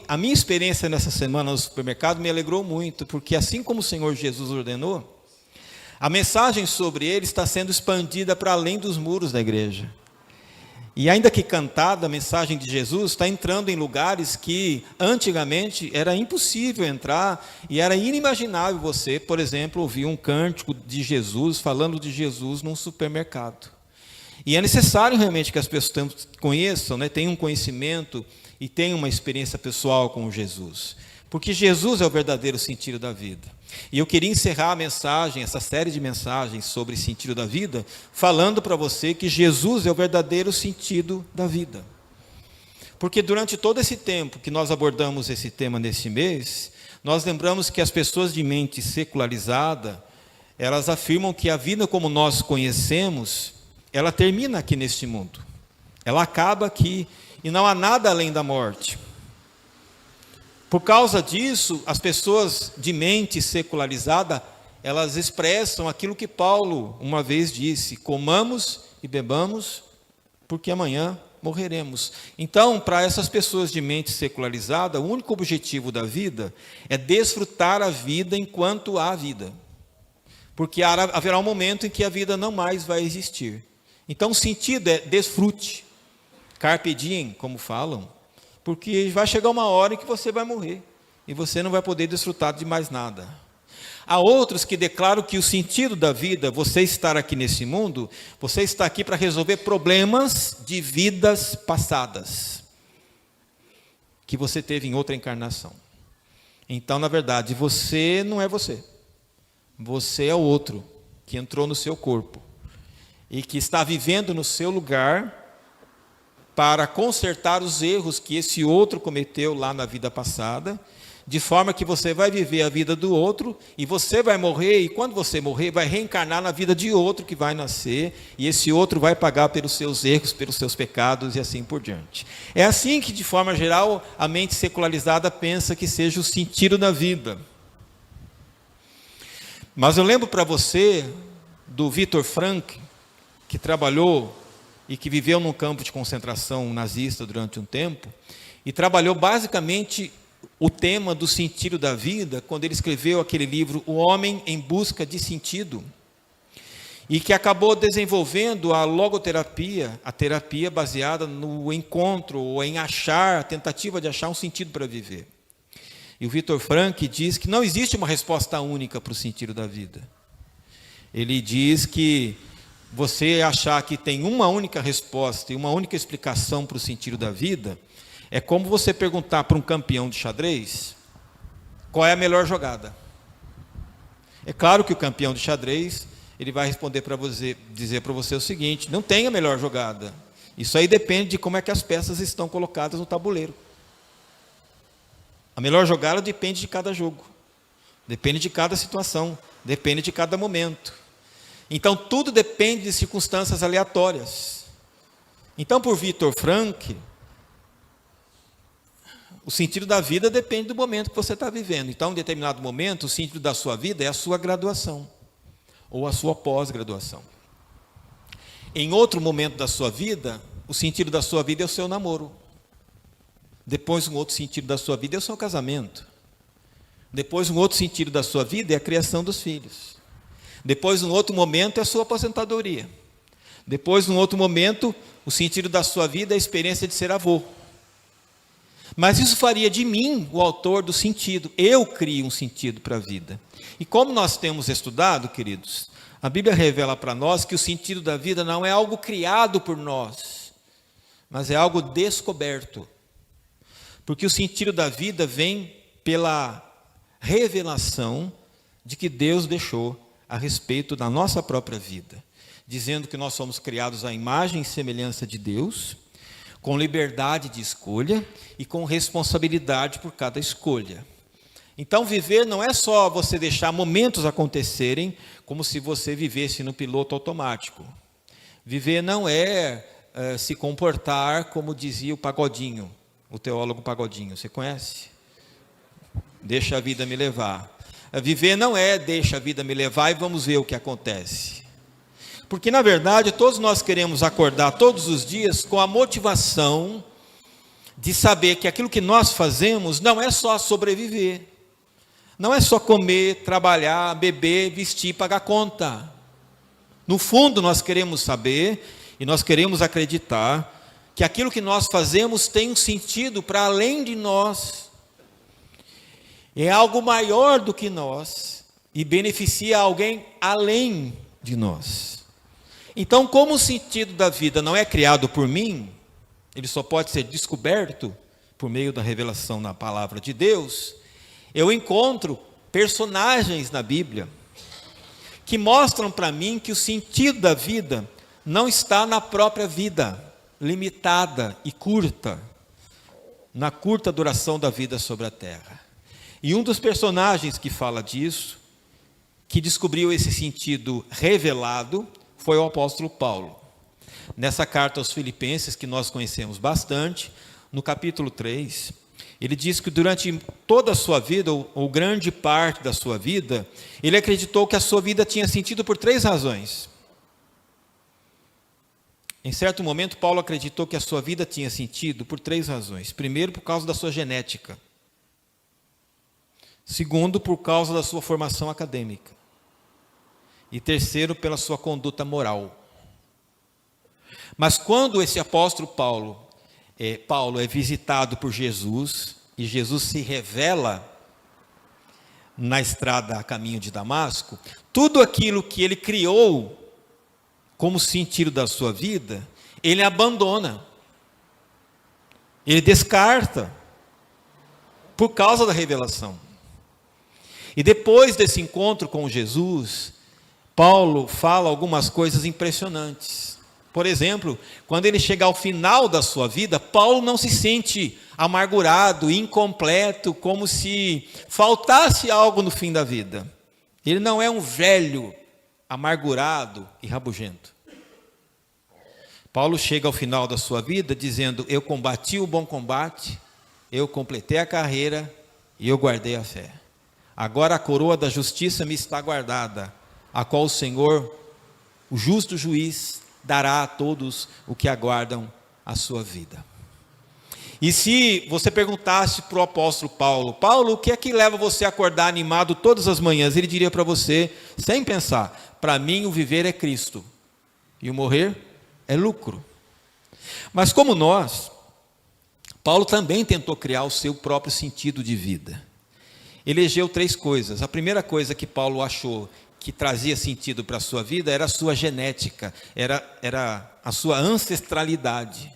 a minha experiência nessa semana no supermercado me alegrou muito, porque assim como o Senhor Jesus ordenou, a mensagem sobre ele está sendo expandida para além dos muros da igreja. E ainda que cantada, a mensagem de Jesus está entrando em lugares que antigamente era impossível entrar e era inimaginável você, por exemplo, ouvir um cântico de Jesus, falando de Jesus num supermercado. E é necessário realmente que as pessoas conheçam, tenham um conhecimento e tenham uma experiência pessoal com Jesus. Porque Jesus é o verdadeiro sentido da vida. E eu queria encerrar a mensagem, essa série de mensagens sobre sentido da vida, falando para você que Jesus é o verdadeiro sentido da vida. Porque durante todo esse tempo que nós abordamos esse tema nesse mês, nós lembramos que as pessoas de mente secularizada, elas afirmam que a vida como nós conhecemos, ela termina aqui neste mundo. Ela acaba aqui e não há nada além da morte. Por causa disso, as pessoas de mente secularizada, elas expressam aquilo que Paulo uma vez disse: comamos e bebamos, porque amanhã morreremos. Então, para essas pessoas de mente secularizada, o único objetivo da vida é desfrutar a vida enquanto há vida. Porque haverá um momento em que a vida não mais vai existir. Então, o sentido é desfrute, carpe diem, como falam, porque vai chegar uma hora em que você vai morrer e você não vai poder desfrutar de mais nada. Há outros que declaram que o sentido da vida, você estar aqui nesse mundo, você está aqui para resolver problemas de vidas passadas, que você teve em outra encarnação. Então, na verdade, você não é você. Você é o outro que entrou no seu corpo e que está vivendo no seu lugar para consertar os erros que esse outro cometeu lá na vida passada, de forma que você vai viver a vida do outro, e você vai morrer, e quando você morrer, vai reencarnar na vida de outro que vai nascer, e esse outro vai pagar pelos seus erros, pelos seus pecados, e assim por diante. É assim que, de forma geral, a mente secularizada pensa que seja o sentido da vida. Mas eu lembro para você do Viktor Frankl, que trabalhou e que viveu num campo de concentração nazista durante um tempo, e trabalhou basicamente o tema do sentido da vida, quando ele escreveu aquele livro, O Homem em Busca de Sentido, e que acabou desenvolvendo a logoterapia, a terapia baseada no encontro, ou em achar, a tentativa de achar um sentido para viver. E o Viktor Frankl diz que não existe uma resposta única para o sentido da vida. Ele diz que você achar que tem uma única resposta e uma única explicação para o sentido da vida, é como você perguntar para um campeão de xadrez qual é a melhor jogada. É claro que o campeão de xadrez, ele vai responder para você, dizer para você o seguinte: não tem a melhor jogada. Isso aí depende de como é que as peças estão colocadas no tabuleiro. A melhor jogada depende de cada jogo, depende de cada situação, depende de cada momento. Então, tudo depende de circunstâncias aleatórias. Então, por Viktor Frankl, o sentido da vida depende do momento que você está vivendo. Então, em determinado momento, o sentido da sua vida é a sua graduação, ou a sua pós-graduação. Em outro momento da sua vida, o sentido da sua vida é o seu namoro. Depois, um outro sentido da sua vida é o seu casamento. Depois, um outro sentido da sua vida é a criação dos filhos. Depois, um outro momento, é a sua aposentadoria. Depois, um outro momento, o sentido da sua vida é a experiência de ser avô. Mas isso faria de mim o autor do sentido. Eu crio um sentido para a vida. E como nós temos estudado, queridos, a Bíblia revela para nós que o sentido da vida não é algo criado por nós, mas é algo descoberto. Porque o sentido da vida vem pela revelação de que Deus deixou a respeito da nossa própria vida, dizendo que nós somos criados à imagem e semelhança de Deus, com liberdade de escolha e com responsabilidade por cada escolha. Então, viver não é só você deixar momentos acontecerem como se você vivesse no piloto automático. Viver não é se comportar como dizia o Pagodinho, o teólogo Pagodinho. Você conhece? Deixa a vida me levar. Viver não é deixa a vida me levar e vamos ver o que acontece. Porque, na verdade, todos nós queremos acordar todos os dias com a motivação de saber que aquilo que nós fazemos não é só sobreviver, não é só comer, trabalhar, beber, vestir, pagar conta. No fundo, nós queremos saber e nós queremos acreditar que aquilo que nós fazemos tem um sentido para além de nós, é algo maior do que nós e beneficia alguém além de nós. Então, como o sentido da vida não é criado por mim, ele só pode ser descoberto por meio da revelação na palavra de Deus, eu encontro personagens na Bíblia que mostram para mim que o sentido da vida não está na própria vida, limitada e curta, na curta duração da vida sobre a terra. E um dos personagens que fala disso, que descobriu esse sentido revelado, foi o apóstolo Paulo. Nessa carta aos Filipenses, que nós conhecemos bastante, no capítulo 3, ele diz que durante toda a sua vida, ou grande parte da sua vida, ele acreditou que a sua vida tinha sentido por 3 razões. Em certo momento, Paulo acreditou que a sua vida tinha sentido por 3 razões. Primeiro, por causa da sua genética. Segundo, por causa da sua formação acadêmica. E terceiro, pela sua conduta moral. Mas quando esse apóstolo Paulo é visitado por Jesus, e Jesus se revela na estrada a caminho de Damasco, tudo aquilo que ele criou como sentido da sua vida, ele abandona, ele descarta, por causa da revelação. E depois desse encontro com Jesus, Paulo fala algumas coisas impressionantes. Por exemplo, quando ele chega ao final da sua vida, Paulo não se sente amargurado, incompleto, como se faltasse algo no fim da vida. Ele não é um velho amargurado e rabugento. Paulo chega ao final da sua vida dizendo: eu combati o bom combate, eu completei a carreira e eu guardei a fé. Agora a coroa da justiça me está guardada, a qual o Senhor, o justo juiz, dará a todos o que aguardam a sua vida. E se você perguntasse para o apóstolo Paulo: Paulo, o que é que leva você a acordar animado todas as manhãs? Ele diria para você, sem pensar: para mim o viver é Cristo, e o morrer é lucro. Mas como nós, Paulo também tentou criar o seu próprio sentido de vida. Elegeu 3 coisas. A primeira coisa que Paulo achou que trazia sentido para a sua vida era a sua genética, era a sua ancestralidade.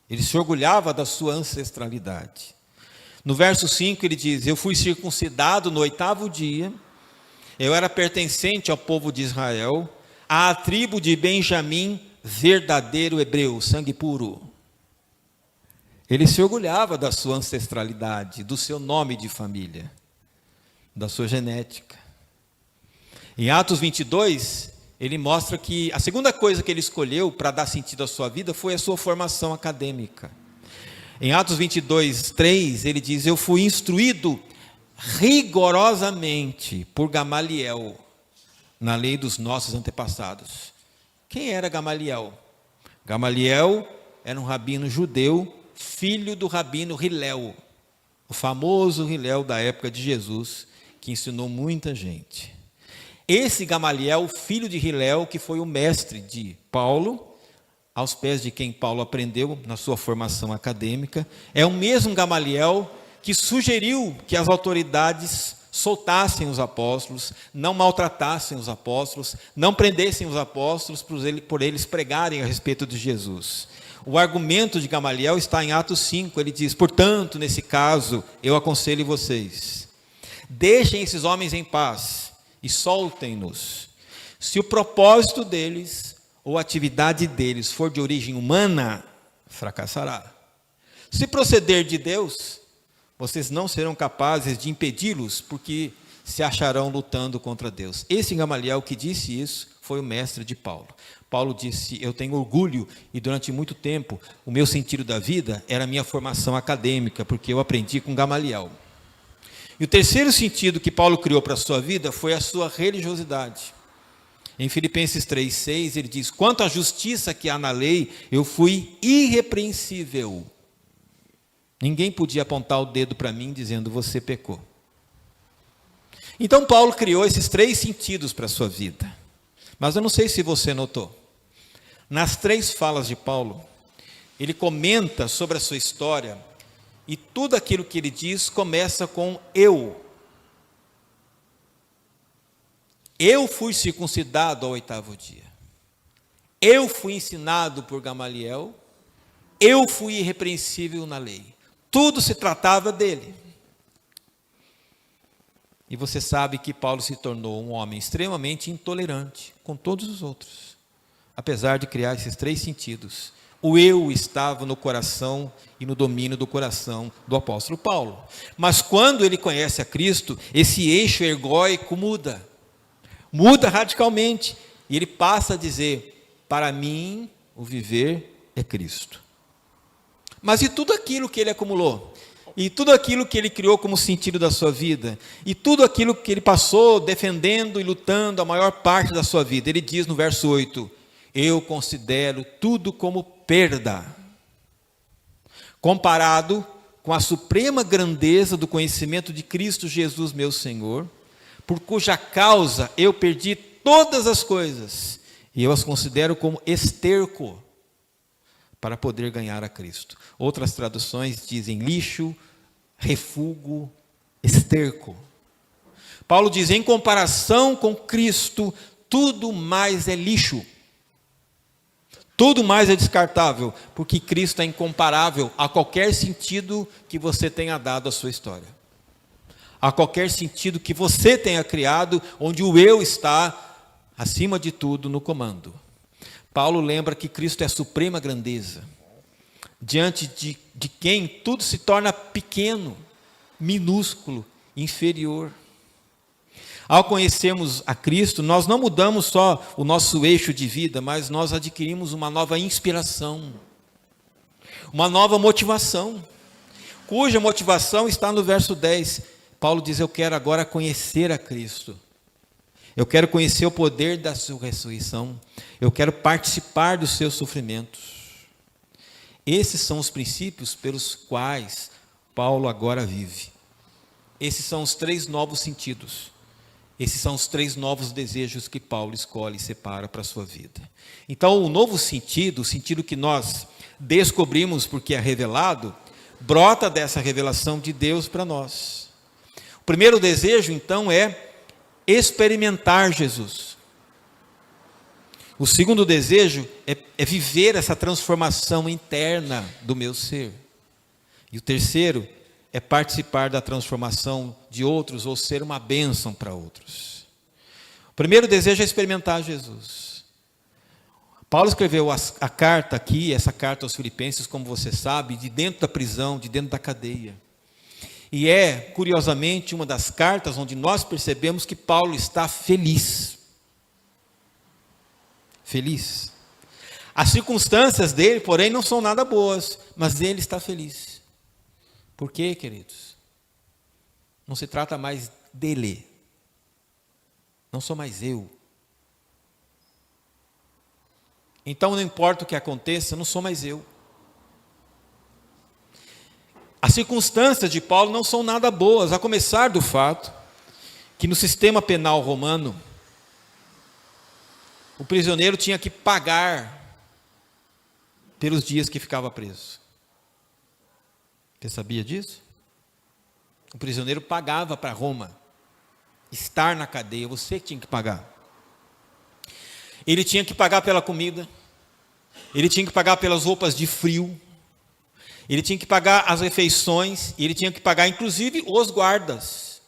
Ele se orgulhava da sua ancestralidade. No verso 5 ele diz: eu fui circuncidado no 8º dia, eu era pertencente ao povo de Israel, à tribo de Benjamim, verdadeiro hebreu, sangue puro. Ele se orgulhava da sua ancestralidade, do seu nome de família, da sua genética. Em Atos 22, ele mostra que a segunda coisa que ele escolheu para dar sentido à sua vida foi a sua formação acadêmica. Em Atos 22, 3, ele diz: eu fui instruído rigorosamente por Gamaliel, na lei dos nossos antepassados. Quem era Gamaliel? Gamaliel era um rabino judeu, filho do rabino Hilel, o famoso Hilel da época de Jesus, que ensinou muita gente. Esse Gamaliel, filho de Hilel, que foi o mestre de Paulo, aos pés de quem Paulo aprendeu na sua formação acadêmica, é o mesmo Gamaliel que sugeriu que as autoridades soltassem os apóstolos, não maltratassem os apóstolos, não prendessem os apóstolos por eles pregarem a respeito de Jesus. O argumento de Gamaliel está em Atos 5, ele diz: portanto, nesse caso, eu aconselho vocês, deixem esses homens em paz e soltem-nos. Se o propósito deles ou a atividade deles for de origem humana, fracassará. Se proceder de Deus, vocês não serão capazes de impedi-los, porque se acharão lutando contra Deus. Esse Gamaliel que disse isso foi o mestre de Paulo. Paulo disse: eu tenho orgulho, e durante muito tempo o meu sentido da vida era a minha formação acadêmica, porque eu aprendi com Gamaliel. E o terceiro sentido que Paulo criou para a sua vida foi a sua religiosidade. Em Filipenses 3,6 ele diz: quanto à justiça que há na lei, eu fui irrepreensível Ninguém podia apontar o dedo para mim dizendo, você pecou. Então Paulo criou esses 3 sentidos para a sua vida. Mas eu não sei se você notou. Nas 3 falas de Paulo, ele comenta sobre a sua história, e tudo aquilo que ele diz começa com eu. Eu fui circuncidado ao 8º dia. Eu fui ensinado por Gamaliel. Eu fui irrepreensível na lei. Tudo se tratava dele. E você sabe que Paulo se tornou um homem extremamente intolerante com todos os outros. Apesar de criar esses 3 sentidos. O eu estava no coração e no domínio do coração do apóstolo Paulo. Mas quando ele conhece a Cristo, esse eixo egóico muda. Muda radicalmente. E ele passa a dizer, para mim o viver é Cristo. Mas e tudo aquilo que ele acumulou? E tudo aquilo que ele criou como sentido da sua vida? E tudo aquilo que ele passou defendendo e lutando a maior parte da sua vida? Ele diz no verso 8, eu considero tudo como perda, comparado com a suprema grandeza do conhecimento de Cristo Jesus, meu Senhor, por cuja causa eu perdi todas as coisas, e eu as considero como esterco, para poder ganhar a Cristo. Outras traduções dizem lixo, refúgio, esterco. Paulo diz, em comparação com Cristo, tudo mais é lixo. Tudo mais é descartável, porque Cristo é incomparável a qualquer sentido que você tenha dado à sua história. A qualquer sentido que você tenha criado, onde o eu está, acima de tudo, no comando. Paulo lembra que Cristo é a suprema grandeza, diante de quem tudo se torna pequeno, minúsculo, inferior. Ao conhecermos a Cristo, nós não mudamos só o nosso eixo de vida, mas nós adquirimos uma nova inspiração, uma nova motivação, cuja motivação está no verso 10. Paulo diz, eu quero agora conhecer a Cristo. Eu quero conhecer o poder da sua ressurreição. Eu quero participar dos seus sofrimentos. Esses são os princípios pelos quais Paulo agora vive. Esses são os 3 novos sentidos. Esses são os 3 novos desejos que Paulo escolhe e separa para a sua vida. Então, o novo sentido, o sentido que nós descobrimos porque é revelado, brota dessa revelação de Deus para nós. O primeiro desejo, então, é experimentar Jesus. O segundo desejo é viver essa transformação interna do meu ser. E o terceiro é participar da transformação de outros ou ser uma bênção para outros. O primeiro desejo é experimentar Jesus. Paulo escreveu a carta aqui, essa carta aos Filipenses, como você sabe, de dentro da prisão, de dentro da cadeia. E é, curiosamente, uma das cartas onde nós percebemos que Paulo está feliz. Feliz. As circunstâncias dele, porém, não são nada boas, mas ele está feliz. Por quê, queridos? Não se trata mais dele. Não sou mais eu. Então, não importa o que aconteça, não sou mais eu. As circunstâncias de Paulo não são nada boas, a começar do fato que no sistema penal romano, o prisioneiro tinha que pagar pelos dias que ficava preso. Você sabia disso? O prisioneiro pagava para Roma estar na cadeia, você tinha que pagar. Ele tinha que pagar pela comida, ele tinha que pagar pelas roupas de frio, ele tinha que pagar as refeições, e ele tinha que pagar inclusive os guardas,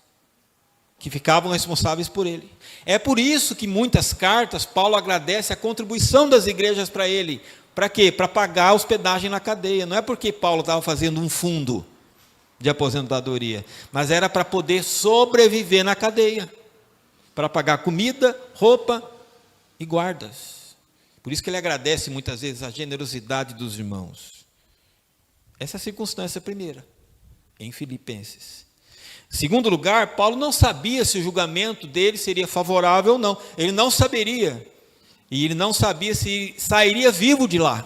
que ficavam responsáveis por ele. É por isso que muitas cartas, Paulo agradece a contribuição das igrejas para ele. Para quê? Para pagar a hospedagem na cadeia. Não é porque Paulo estava fazendo um fundo de aposentadoria, mas era para poder sobreviver na cadeia, para pagar comida, roupa e guardas. Por isso que ele agradece muitas vezes a generosidade dos irmãos. Essa é a circunstância primeira, em Filipenses. Segundo lugar, Paulo não sabia se o julgamento dele seria favorável ou não. Ele não saberia. E ele não sabia se sairia vivo de lá.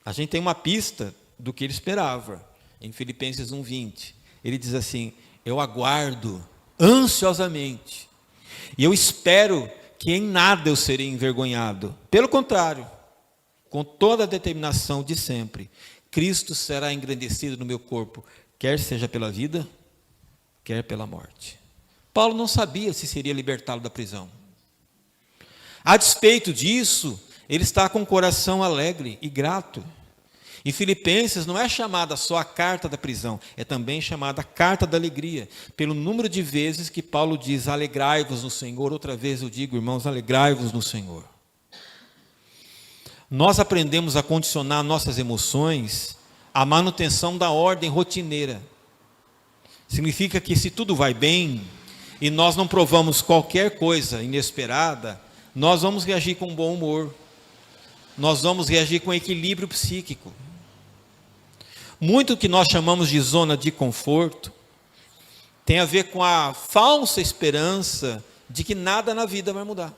A gente tem uma pista do que ele esperava. Em Filipenses 1:20, ele diz assim: eu aguardo ansiosamente, e eu espero que em nada eu serei envergonhado. Pelo contrário, com toda a determinação de sempre, Cristo será engrandecido no meu corpo, quer seja pela vida, quer pela morte. Paulo não sabia se seria libertado da prisão. A despeito disso, ele está com o coração alegre e grato. Em Filipenses não é chamada só a carta da prisão, é também chamada a carta da alegria, pelo número de vezes que Paulo diz: alegrai-vos no Senhor. Outra vez eu digo, irmãos, alegrai-vos no Senhor. Nós aprendemos a condicionar nossas emoções à manutenção da ordem rotineira. Significa que se tudo vai bem e nós não provamos qualquer coisa inesperada, nós vamos reagir com bom humor, nós vamos reagir com equilíbrio psíquico. Muito que nós chamamos de zona de conforto tem a ver com a falsa esperança de que nada na vida vai mudar.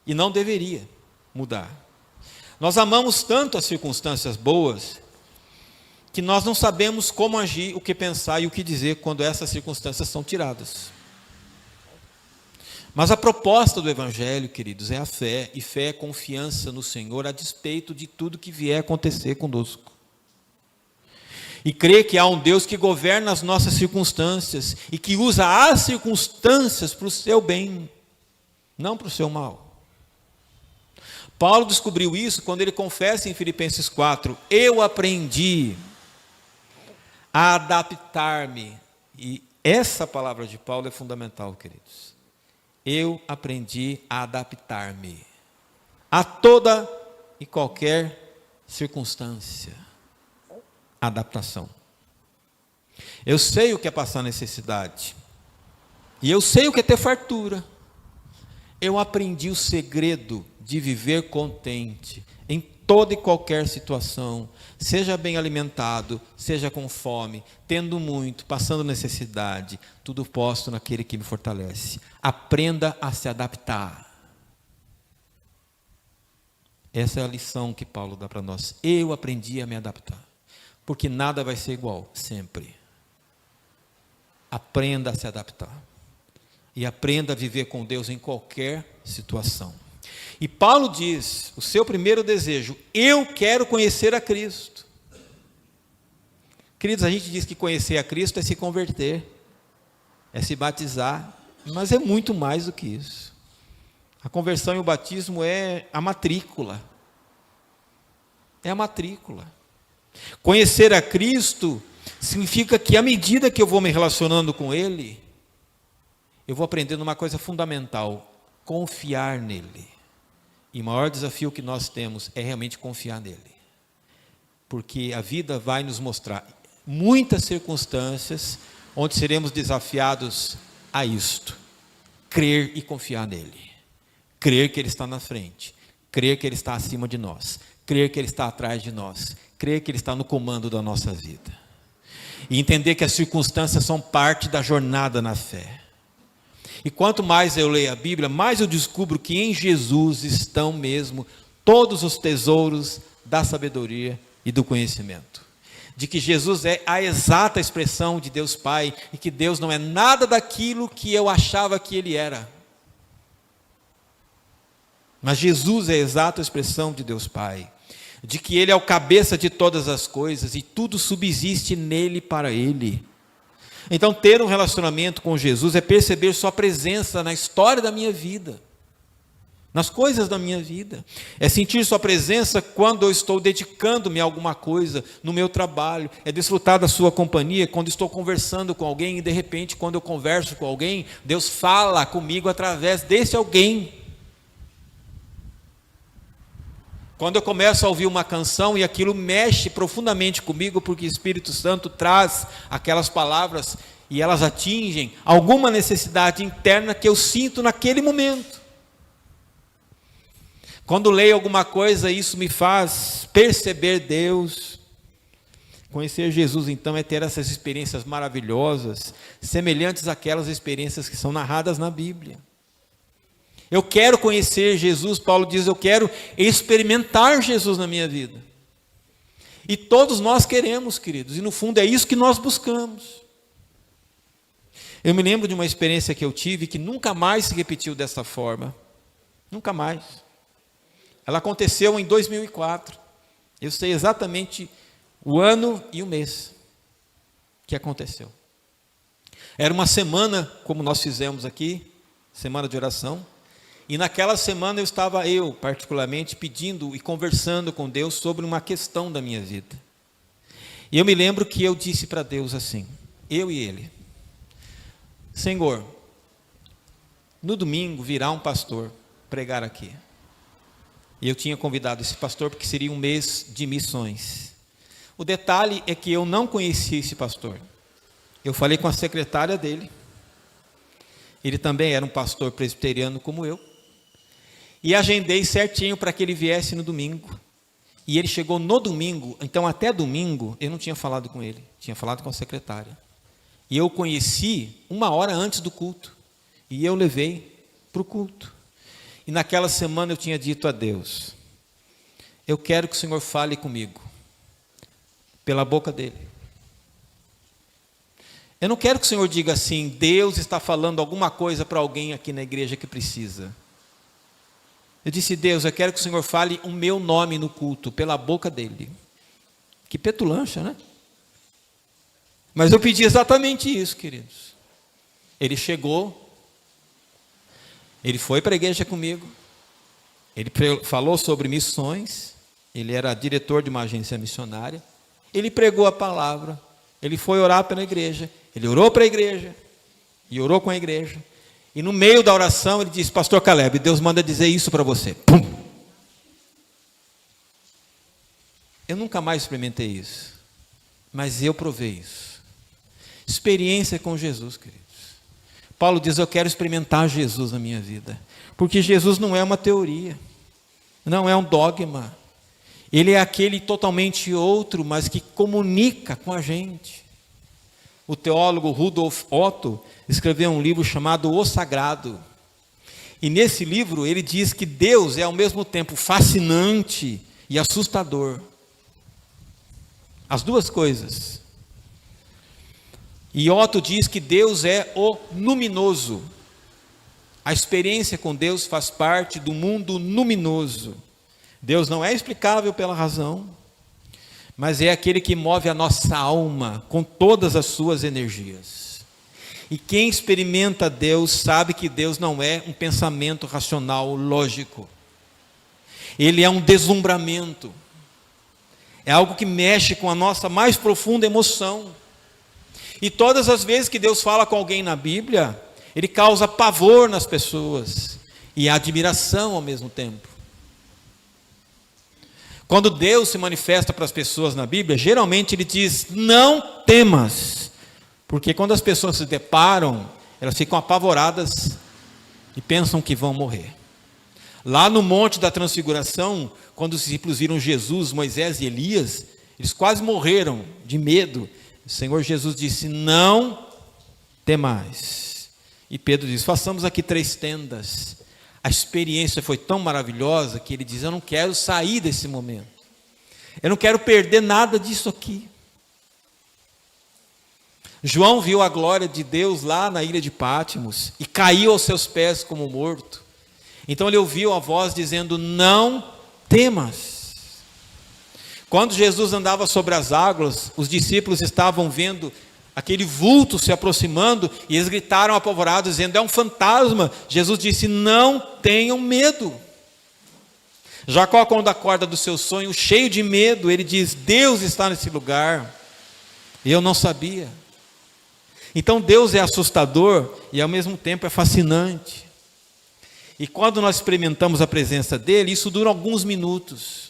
E não deveria mudar. Nós amamos tanto as circunstâncias boas que nós não sabemos como agir, o que pensar e o que dizer quando essas circunstâncias são tiradas. Mas a proposta do Evangelho, queridos, é a fé, e fé é confiança no Senhor a despeito de tudo que vier a acontecer conosco. E crer que há um Deus que governa as nossas circunstâncias e que usa as circunstâncias para o seu bem, não para o seu mal. Paulo descobriu isso quando ele confessa em Filipenses 4, eu aprendi a adaptar-me. E essa palavra de Paulo é fundamental, queridos. Eu aprendi a adaptar-me a toda e qualquer circunstância. Adaptação. Eu sei o que é passar necessidade. E eu sei o que é ter fartura. Eu aprendi o segredo de viver contente em toda e qualquer situação, seja bem alimentado, seja com fome, tendo muito, passando necessidade, tudo posto naquele que me fortalece. Aprenda a se adaptar. Essa é a lição que Paulo dá para nós. Eu aprendi a me adaptar, porque nada vai ser igual, sempre. Aprenda a se adaptar. E aprenda a viver com Deus em qualquer situação. E Paulo diz, o seu primeiro desejo, eu quero conhecer a Cristo. Queridos, a gente diz que conhecer a Cristo é se converter, é se batizar, mas é muito mais do que isso. A conversão e o batismo é a matrícula. É a matrícula. Conhecer a Cristo significa que à medida que eu vou me relacionando com Ele, eu vou aprendendo uma coisa fundamental, confiar nele. E o maior desafio que nós temos é realmente confiar nele. Porque a vida vai nos mostrar muitas circunstâncias onde seremos desafiados a isto. Crer e confiar nele. Crer que Ele está na frente. Crer que Ele está acima de nós. Crer que Ele está atrás de nós. Crer que Ele está no comando da nossa vida. E entender que as circunstâncias são parte da jornada na fé. E quanto mais eu leio a Bíblia, mais eu descubro que em Jesus estão mesmo todos os tesouros da sabedoria e do conhecimento. De que Jesus é a exata expressão de Deus Pai e que Deus não é nada daquilo que eu achava que Ele era. Mas Jesus é a exata expressão de Deus Pai. De que Ele é o cabeça de todas as coisas e tudo subsiste nele para Ele. Então, ter um relacionamento com Jesus é perceber sua presença na história da minha vida, nas coisas da minha vida. É sentir sua presença quando eu estou dedicando-me a alguma coisa, no meu trabalho. É desfrutar da sua companhia quando estou conversando com alguém e, de repente, quando eu converso com alguém, Deus fala comigo através desse alguém. Quando eu começo a ouvir uma canção e aquilo mexe profundamente comigo, porque o Espírito Santo traz aquelas palavras e elas atingem alguma necessidade interna que eu sinto naquele momento. Quando leio alguma coisa, isso me faz perceber Deus. Conhecer Jesus, então, é ter essas experiências maravilhosas, semelhantes àquelas experiências que são narradas na Bíblia. Eu quero conhecer Jesus, Paulo diz, eu quero experimentar Jesus na minha vida. E todos nós queremos, queridos, e no fundo é isso que nós buscamos. Eu me lembro de uma experiência que eu tive que nunca mais se repetiu dessa forma. Nunca mais. Ela aconteceu em 2004. Eu sei exatamente o ano e o mês que aconteceu. Era uma semana, como nós fizemos aqui, semana de oração. E naquela semana eu particularmente, pedindo e conversando com Deus sobre uma questão da minha vida. E eu me lembro que eu disse para Deus assim, eu e Ele: Senhor, no domingo virá um pastor pregar aqui. E eu tinha convidado esse pastor porque seria um mês de missões. O detalhe é que eu não conhecia esse pastor. Eu falei com a secretária dele. Ele também era um pastor presbiteriano como eu. E agendei certinho para que ele viesse no domingo. E ele chegou no domingo, então até domingo eu não tinha falado com ele, tinha falado com a secretária. E eu o conheci 1 hora antes do culto. E eu levei para o culto. E naquela semana eu tinha dito a Deus: eu quero que o Senhor fale comigo, pela boca dele. Eu não quero que o Senhor diga assim, Deus está falando alguma coisa para alguém aqui na igreja que precisa. Eu disse, Deus, eu quero que o Senhor fale o meu nome no culto, pela boca dele. Que petulância, né? Mas eu pedi exatamente isso, queridos. Ele chegou, ele foi para a igreja comigo, ele falou sobre missões, ele era diretor de uma agência missionária, ele pregou a palavra, ele foi orar pela igreja, ele orou para a igreja, e orou com a igreja, e no meio da oração ele disse, pastor Caleb, Deus manda dizer isso para você. Pum! Eu nunca mais experimentei isso, mas eu provei isso. Experiência com Jesus, queridos. Paulo diz, eu quero experimentar Jesus na minha vida, porque Jesus não é uma teoria, não é um dogma, ele é aquele totalmente outro, mas que comunica com a gente. O teólogo Rudolf Otto escreveu um livro chamado O Sagrado, e nesse livro ele diz que Deus é ao mesmo tempo fascinante e assustador, as duas coisas. E Otto diz que Deus é o luminoso. A experiência com Deus faz parte do mundo luminoso. Deus não é explicável pela razão, mas é aquele que move a nossa alma com todas as suas energias. E quem experimenta Deus sabe que Deus não é um pensamento racional, lógico. Ele é um deslumbramento. É algo que mexe com a nossa mais profunda emoção. E todas as vezes que Deus fala com alguém na Bíblia, Ele causa pavor nas pessoas e admiração ao mesmo tempo. Quando Deus se manifesta para as pessoas na Bíblia, geralmente Ele diz, não temas. Porque quando as pessoas se deparam, elas ficam apavoradas e pensam que vão morrer. Lá no Monte da Transfiguração, quando os discípulos viram Jesus, Moisés e Elias, eles quase morreram de medo. O Senhor Jesus disse, não temais. E Pedro diz, façamos aqui 3 tendas. A experiência foi tão maravilhosa que ele diz, eu não quero sair desse momento. Eu não quero perder nada disso aqui. João viu a glória de Deus lá na ilha de Patmos e caiu aos seus pés como morto. Então ele ouviu a voz dizendo, não temas. Quando Jesus andava sobre as águas, os discípulos estavam vendo aquele vulto se aproximando e eles gritaram apavorados, dizendo, é um fantasma. Jesus disse, não tenham medo. Jacó, quando acorda do seu sonho, cheio de medo, ele diz, Deus está nesse lugar. E eu não sabia. Então Deus é assustador e ao mesmo tempo é fascinante. E quando nós experimentamos a presença dele, isso dura alguns minutos.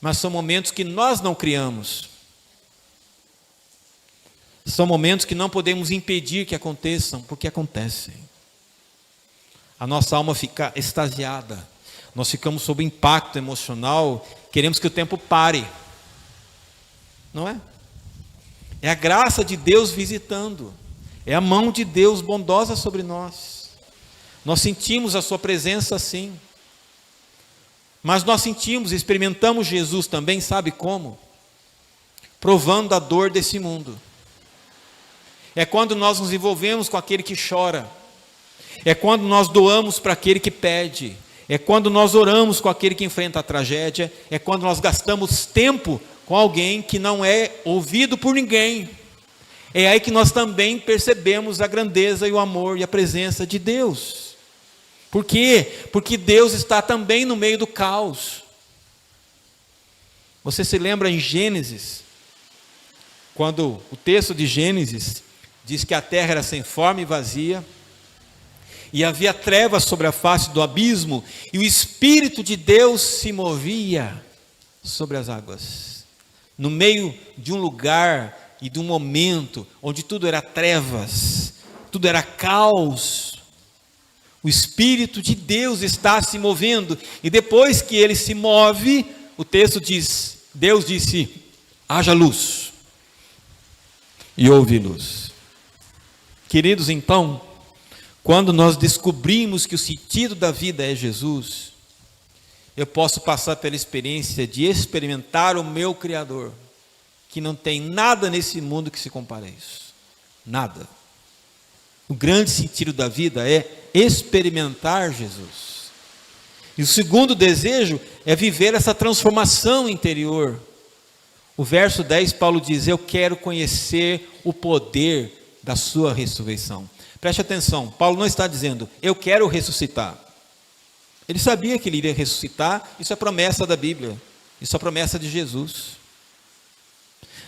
Mas são momentos que nós não criamos. São momentos que não podemos impedir que aconteçam, porque acontecem. A nossa alma fica extasiada. Nós ficamos sob impacto emocional, queremos que o tempo pare. Não é? É a graça de Deus visitando. É a mão de Deus bondosa sobre nós. Nós sentimos a sua presença sim. Mas nós sentimos, experimentamos Jesus também, sabe como? provando a dor desse mundo. É quando nós nos envolvemos com aquele que chora. É quando nós doamos para aquele que pede. É quando nós oramos com aquele que enfrenta a tragédia. É quando nós gastamos tempo com alguém que não é ouvido por ninguém. É aí que nós também percebemos a grandeza e o amor e a presença de Deus. Por quê? Porque Deus está também no meio do caos. Você se lembra em Gênesis, quando o texto de Gênesis diz que a terra era sem forma e vazia, e havia trevas sobre a face do abismo, e o Espírito de Deus se movia sobre as águas, no meio de um lugar e de um momento onde tudo era trevas, tudo era caos. O Espírito de Deus está se movendo, e depois que ele se move, o texto diz, Deus disse, haja luz, e houve luz. Queridos, então, quando nós descobrimos que o sentido da vida é Jesus, eu posso passar pela experiência de experimentar o meu Criador, que não tem nada nesse mundo que se compare a isso. Nada. O grande sentido da vida é experimentar Jesus. E o segundo desejo é viver essa transformação interior. O verso 10, Paulo diz, eu quero conhecer o poder da sua ressurreição. Preste atenção, Paulo não está dizendo, eu quero ressuscitar. Ele sabia que ele iria ressuscitar, isso é promessa da Bíblia, isso é promessa de Jesus.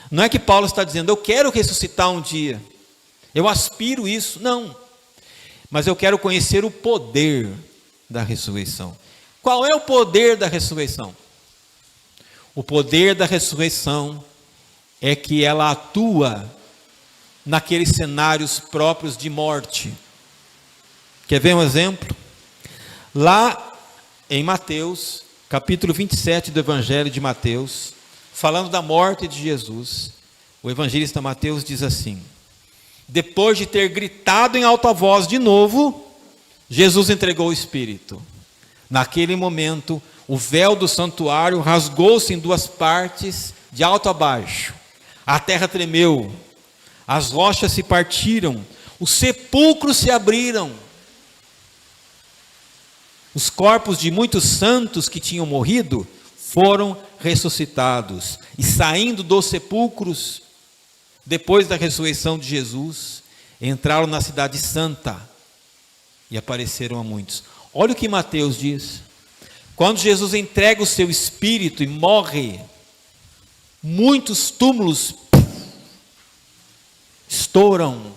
Não é que Paulo está dizendo, eu quero ressuscitar um dia, eu aspiro isso, não. Mas eu quero conhecer o poder da ressurreição. Qual é o poder da ressurreição? O poder da ressurreição é que ela atua naqueles cenários próprios de morte. Quer ver um exemplo? Lá em Mateus, capítulo 27 do Evangelho de Mateus, falando da morte de Jesus, o evangelista Mateus diz assim, depois de ter gritado em alta voz de novo, Jesus entregou o Espírito. Naquele momento, o véu do santuário rasgou-se em duas partes, de alto a baixo. A terra tremeu, as rochas se partiram, os sepulcros se abriram. Os corpos de muitos santos que tinham morrido foram ressuscitados. E saindo dos sepulcros, depois da ressurreição de Jesus, entraram na cidade santa e apareceram a muitos. Olha o que Mateus diz. Quando Jesus entrega o seu Espírito e morre, muitos túmulos estouram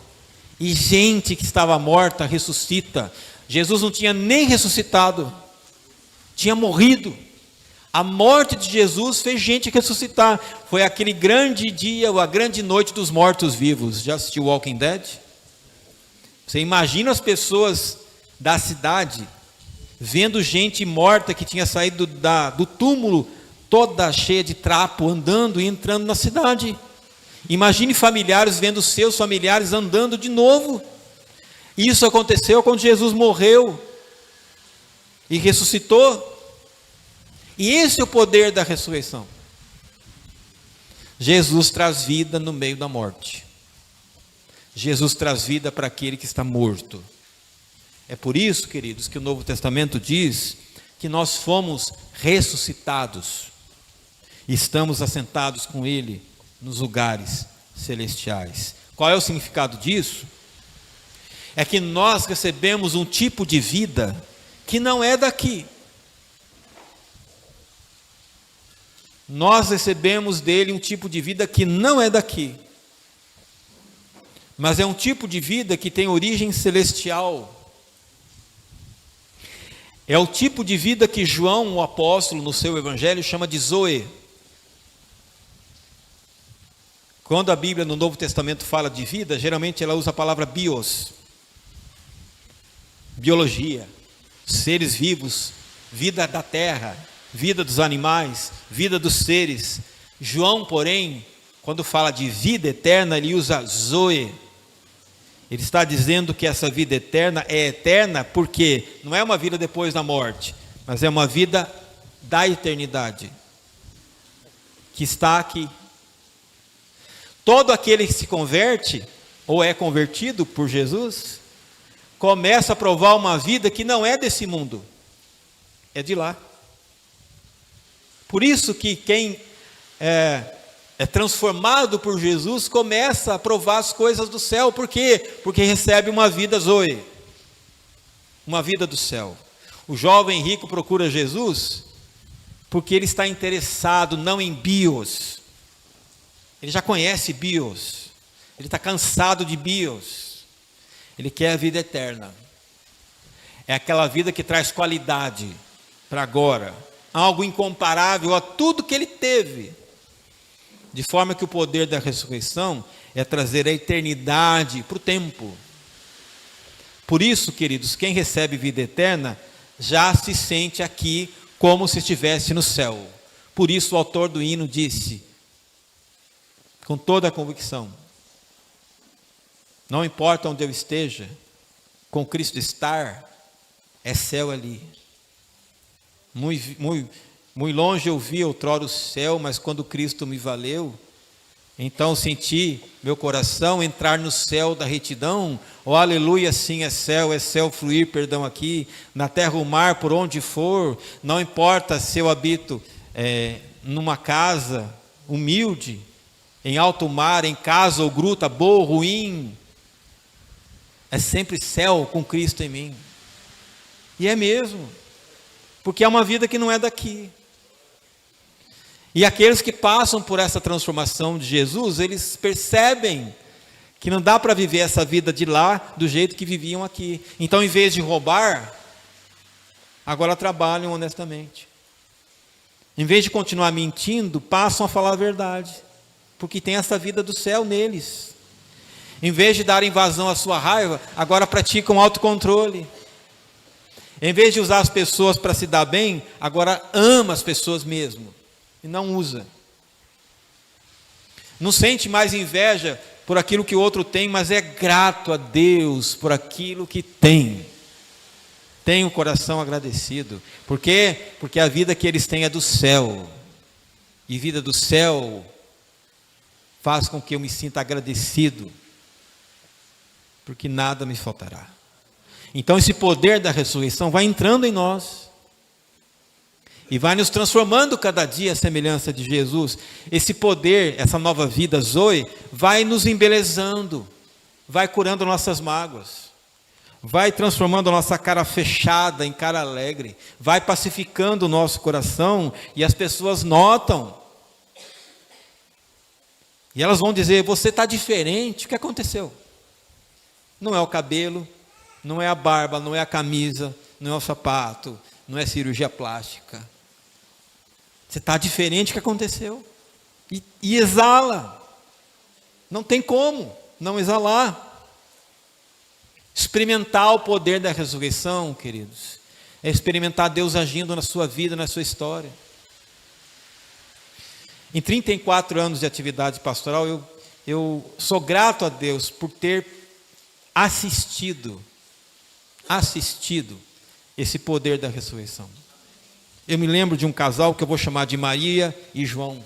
e gente que estava morta ressuscita. Jesus não tinha nem ressuscitado, tinha morrido. A morte de Jesus fez gente ressuscitar. Foi aquele grande dia, a grande noite dos mortos-vivos. Já assistiu Walking Dead? Você imagina as pessoas da cidade vendo gente morta que tinha saído do túmulo, toda cheia de trapo, andando e entrando na cidade. Imagine familiares vendo seus familiares andando de novo. Isso aconteceu quando Jesus morreu e ressuscitou. E esse é o poder da ressurreição. Jesus traz vida no meio da morte. Jesus traz vida para aquele que está morto. É por isso, queridos, que o Novo Testamento diz que nós fomos ressuscitados. E estamos assentados com Ele nos lugares celestiais. Qual é o significado disso? É que nós recebemos um tipo de vida que não é daqui. Nós recebemos dele um tipo de vida que não é daqui, mas é um tipo de vida que tem origem celestial. É o tipo de vida que João, o apóstolo, no seu evangelho, chama de Zoe. Quando a Bíblia no Novo Testamento fala de vida, geralmente ela usa a palavra bios, biologia, seres vivos, vida da terra, vida dos animais, vida dos seres. João, porém, quando fala de vida eterna, ele usa Zoe. Ele está dizendo que essa vida eterna é eterna porque não é uma vida depois da morte, mas é uma vida da eternidade, que está aqui. Todo aquele que se converte, ou é convertido por Jesus, começa a provar uma vida que não é desse mundo, é de lá. Por isso que quem é transformado por Jesus começa a provar as coisas do céu. Por quê? Porque recebe uma vida zoe, uma vida do céu. O jovem rico procura Jesus porque ele está interessado não em bios. Ele já conhece bios. Ele está cansado de bios. Ele quer a vida eterna. É aquela vida que traz qualidade para agora. Algo incomparável a tudo que ele teve. De forma que o poder da ressurreição é trazer a eternidade para o tempo. Por isso, queridos, quem recebe vida eterna já se sente aqui como se estivesse no céu. Por isso o autor do hino disse, com toda a convicção, não importa onde eu esteja, com Cristo estar, é céu ali. Muito longe eu vi outrora o céu, mas quando Cristo me valeu, então senti meu coração entrar no céu da retidão. Oh, aleluia, sim, é céu fluir, perdão, aqui, na terra o mar, por onde for, não importa se eu habito numa casa humilde, em alto mar, em casa ou gruta, boa ou ruim, é sempre céu com Cristo em mim. E é mesmo, porque é uma vida que não é daqui. E aqueles que passam por essa transformação de Jesus, eles percebem que não dá para viver essa vida de lá do jeito que viviam aqui. Então, em vez de roubar, agora trabalham honestamente. Em vez de continuar mentindo, passam a falar a verdade, porque tem essa vida do céu neles. Em vez de darem vazão à sua raiva, agora praticam autocontrole. Em vez de usar as pessoas para se dar bem, agora ama as pessoas mesmo. E não usa. Não sente mais inveja por aquilo que o outro tem, mas é grato a Deus por aquilo que tem. Tem o coração agradecido. Por quê? Porque a vida que eles têm é do céu. E vida do céu faz com que eu me sinta agradecido, porque nada me faltará. Então esse poder da ressurreição vai entrando em nós. E vai nos transformando cada dia a semelhança de Jesus. Esse poder, essa nova vida Zoe, vai nos embelezando, vai curando nossas mágoas, vai transformando a nossa cara fechada em cara alegre, vai pacificando o nosso coração, e as pessoas notam. E elas vão dizer, você está diferente, o que aconteceu? Não é o cabelo, não é a barba, não é a camisa, não é o sapato, não é cirurgia plástica. Você está diferente, o que aconteceu? E exala. Não tem como não exalar. Experimentar o poder da ressurreição, queridos, é experimentar Deus agindo na sua vida, na sua história. Em 34 anos de atividade pastoral, eu sou grato a Deus por ter assistido esse poder da ressurreição. Eu me lembro de um casal que eu vou chamar de Maria e João.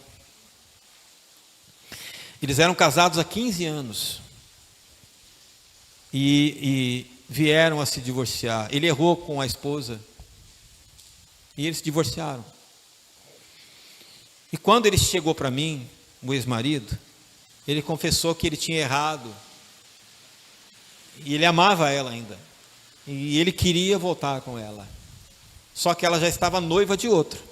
Eles eram casados há 15 anos. E vieram a se divorciar. Ele errou com a esposa. E eles se divorciaram. E quando ele chegou para mim, o ex-marido, ele confessou que ele tinha errado. E ele amava ela ainda. E ele queria voltar com ela. Só que ela já estava noiva de outro.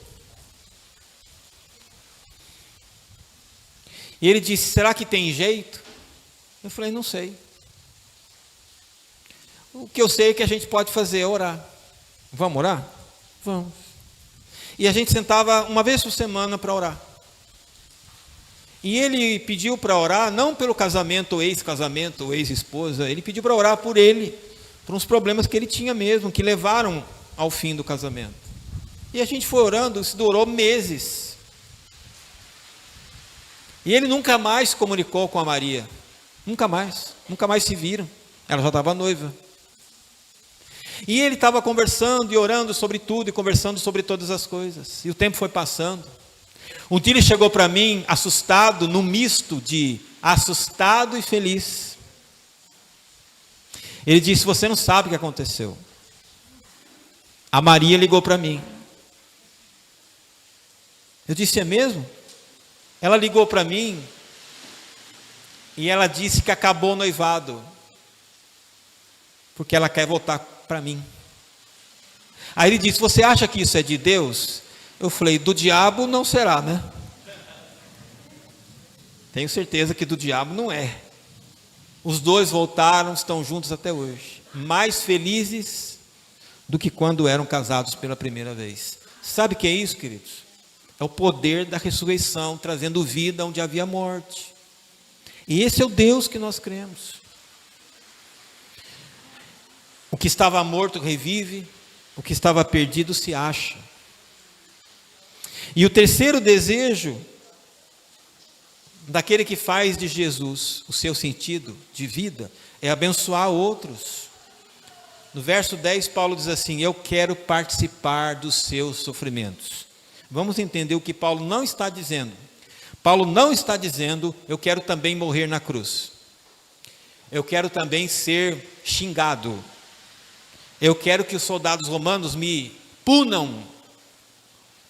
E ele disse, será que tem jeito? Eu falei, não sei. O que eu sei é que a gente pode fazer é orar. Vamos orar? Vamos. E a gente sentava uma vez por semana para orar. E ele pediu para orar, não pelo casamento, ou ex-casamento, ou ex-esposa, ele pediu para orar por ele, por uns problemas que ele tinha mesmo, que levaram ao fim do casamento. E a gente foi orando, isso durou meses. E ele nunca mais se comunicou com a Maria. Nunca mais se viram. Ela já estava noiva. E ele estava conversando e orando sobre tudo, e conversando sobre todas as coisas. E o tempo foi passando. Um dia ele chegou para mim, assustado, num misto de assustado e feliz. Ele disse: você não sabe o que aconteceu. A Maria ligou para mim. Eu disse: é mesmo? Ela ligou para mim e ela disse que acabou o noivado, porque ela quer voltar para mim. Aí ele disse: você acha que isso é de Deus? Eu falei: do diabo não será, né? Tenho certeza que do diabo não é. Os dois voltaram, estão juntos até hoje, mais felizes do que quando eram casados pela primeira vez. Sabe o que é isso, queridos? É o poder da ressurreição, trazendo vida onde havia morte. E esse é o Deus que nós cremos. O que estava morto revive, o que estava perdido se acha. E o terceiro desejo daquele que faz de Jesus o seu sentido de vida é abençoar outros. No verso 10, Paulo diz assim: eu quero participar dos seus sofrimentos. Vamos entender o que Paulo não está dizendo. Paulo não está dizendo: eu quero também morrer na cruz. Eu quero também ser xingado. Eu quero que os soldados romanos me punam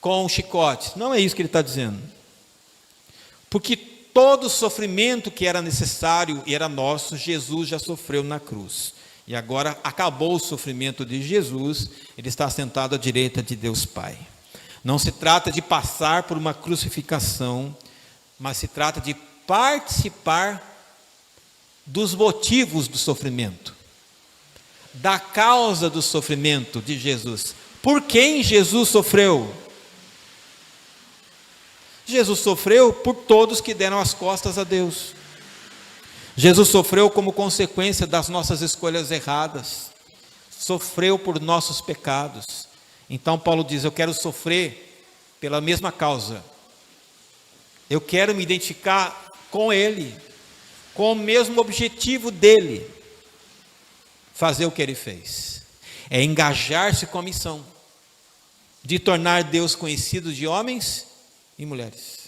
com chicotes. Não é isso que ele está dizendo. Porque todo o sofrimento que era necessário e era nosso, Jesus já sofreu na cruz. E agora acabou o sofrimento de Jesus, ele está sentado à direita de Deus Pai. Não se trata de passar por uma crucificação, mas se trata de participar dos motivos do sofrimento, da causa do sofrimento de Jesus. Por quem Jesus sofreu? Jesus sofreu por todos que deram as costas a Deus. Jesus sofreu como consequência das nossas escolhas erradas. Sofreu por nossos pecados. Então Paulo diz: eu quero sofrer pela mesma causa. Eu quero me identificar com Ele, com o mesmo objetivo dele. Fazer o que Ele fez. É engajar-se com a missão de tornar Deus conhecido de homens e mulheres.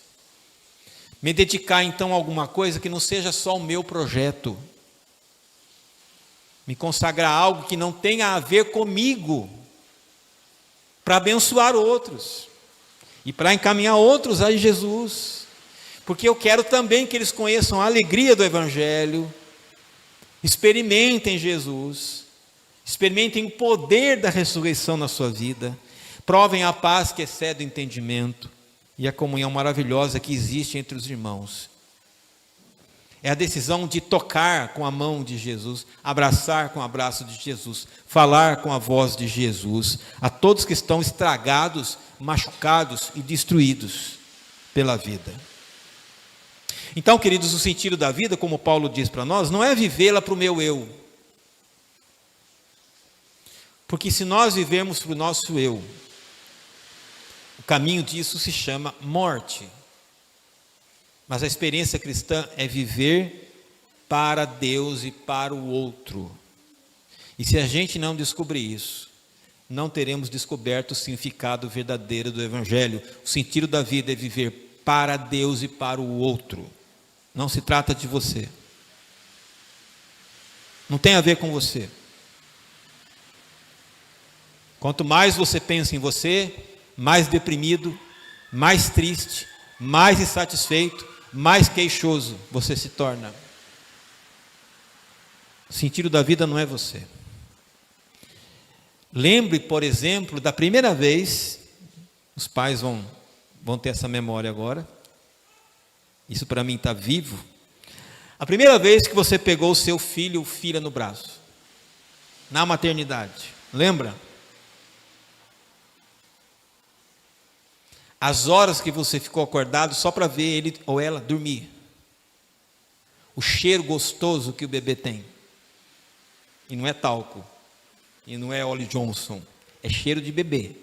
Me dedicar então a alguma coisa que não seja só o meu projeto. Me consagrar a algo que não tenha a ver comigo, para abençoar outros e para encaminhar outros a Jesus. Porque eu quero também que eles conheçam a alegria do Evangelho, experimentem Jesus, experimentem o poder da ressurreição na sua vida, provem a paz que excede o entendimento e a comunhão maravilhosa que existe entre os irmãos. É a decisão de tocar com a mão de Jesus, abraçar com o abraço de Jesus, falar com a voz de Jesus, a todos que estão estragados, machucados e destruídos pela vida. Então, queridos, o sentido da vida, como Paulo diz para nós, não é vivê-la para o meu eu. Porque se nós vivermos para o nosso eu, o caminho disso se chama morte. Mas a experiência cristã é viver para Deus e para o outro. E se a gente não descobrir isso, não teremos descoberto o significado verdadeiro do Evangelho. O sentido da vida é viver para Deus e para o outro. Não se trata de você. Não tem a ver com você. Quanto mais você pensa em você, mais deprimido, mais triste, mais insatisfeito, mais queixoso você se torna. O sentido da vida não é você. Lembre, por exemplo, da primeira vez, os pais vão ter essa memória agora, isso para mim está vivo. A primeira vez que você pegou o seu filho ou filha no braço, na maternidade, lembra? As horas que você ficou acordado só para ver ele ou ela dormir. O cheiro gostoso que o bebê tem. E não é talco. E não é Ollie Johnson. É cheiro de bebê.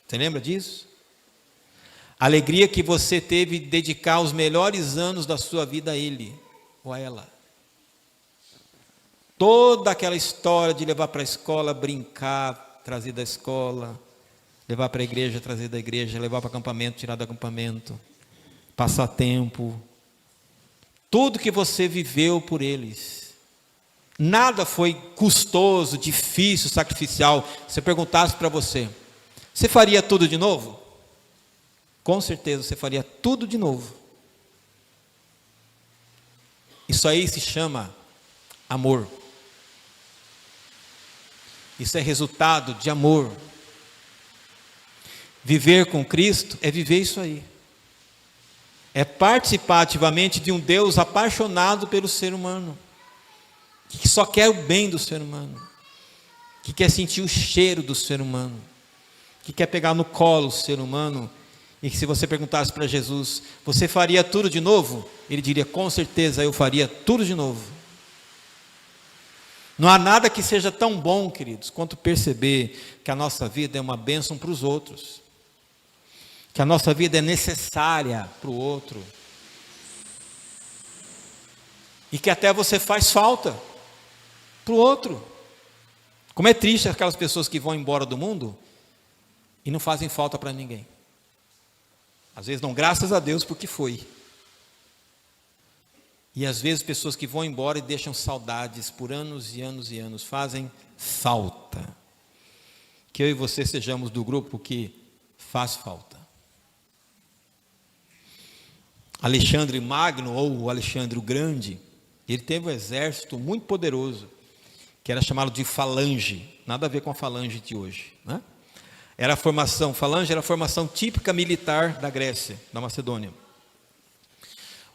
Você lembra disso? A alegria que você teve de dedicar os melhores anos da sua vida a ele ou a ela. Toda aquela história de levar para a escola, brincar, trazer da escola, levar para a igreja, trazer da igreja, levar para o acampamento, tirar do acampamento, passar tempo. tudo que você viveu por eles. Nada foi custoso, difícil, sacrificial. Se eu perguntasse para você, você faria tudo de novo? Com certeza você faria tudo de novo. Isso aí se chama amor. Isso é resultado de amor. Viver com Cristo é viver isso aí. É participar ativamente de um Deus apaixonado pelo ser humano, que só quer o bem do ser humano, que quer sentir o cheiro do ser humano, que quer pegar no colo o ser humano. E que se você perguntasse para Jesus, você faria tudo de novo? Ele diria, com certeza eu faria tudo de novo. Não há nada que seja tão bom, queridos, quanto perceber que a nossa vida é uma bênção para os outros, que a nossa vida é necessária para o outro, e que até você faz falta para o outro. Como é triste aquelas pessoas que vão embora do mundo e não fazem falta para ninguém. Às vezes não, graças a Deus, porque foi. E às vezes pessoas que vão embora e deixam saudades por anos e anos e anos, fazem falta. Que eu e você sejamos do grupo que faz falta. Alexandre Magno, ou Alexandre o Grande, ele teve um exército muito poderoso, que era chamado de falange, nada a ver com a falange de hoje, né? Era a formação, falange era a formação típica militar da Grécia, da Macedônia.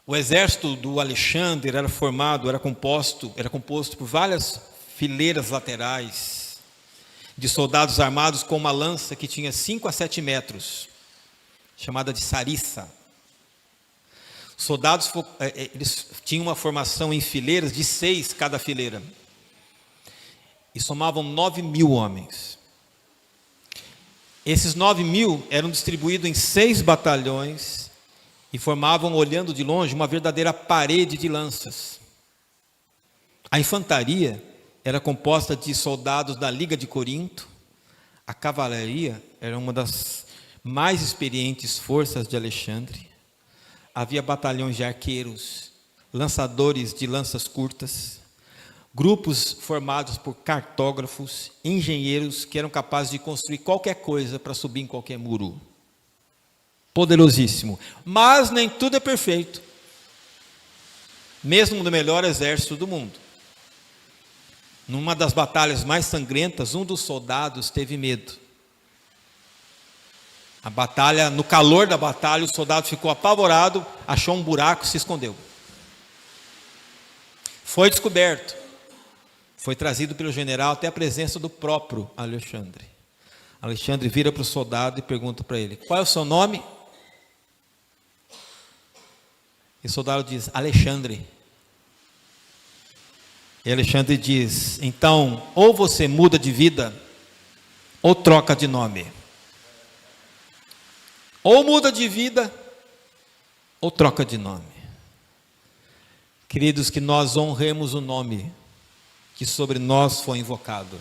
O exército do Alexandre era composto por várias fileiras laterais de soldados armados com uma lança que tinha 5 a 7 metros, chamada de sarissa. Os soldados eles tinham uma formação em fileiras de 6 cada fileira, e somavam 9.000 homens. Esses 9.000 eram distribuídos em 6 batalhões e formavam, olhando de longe, uma verdadeira parede de lanças. A infantaria era composta de soldados da Liga de Corinto. A cavalaria era uma das mais experientes forças de Alexandre. Havia batalhões de arqueiros, lançadores de lanças curtas, grupos formados por cartógrafos, engenheiros que eram capazes de construir qualquer coisa para subir em qualquer muro. Poderosíssimo. Mas nem tudo é perfeito. Mesmo no melhor exército do mundo. Numa das batalhas mais sangrentas, um dos soldados teve medo. No calor da batalha, o soldado ficou apavorado, achou um buraco e se escondeu. Foi descoberto. Foi trazido pelo general até a presença do próprio Alexandre. Alexandre vira para o soldado e pergunta para ele, qual é o seu nome? E o soldado diz, Alexandre. E Alexandre diz, então, ou você muda de vida, ou troca de nome. Ou muda de vida, ou troca de nome. Queridos, que nós honremos o nome que sobre nós foi invocado.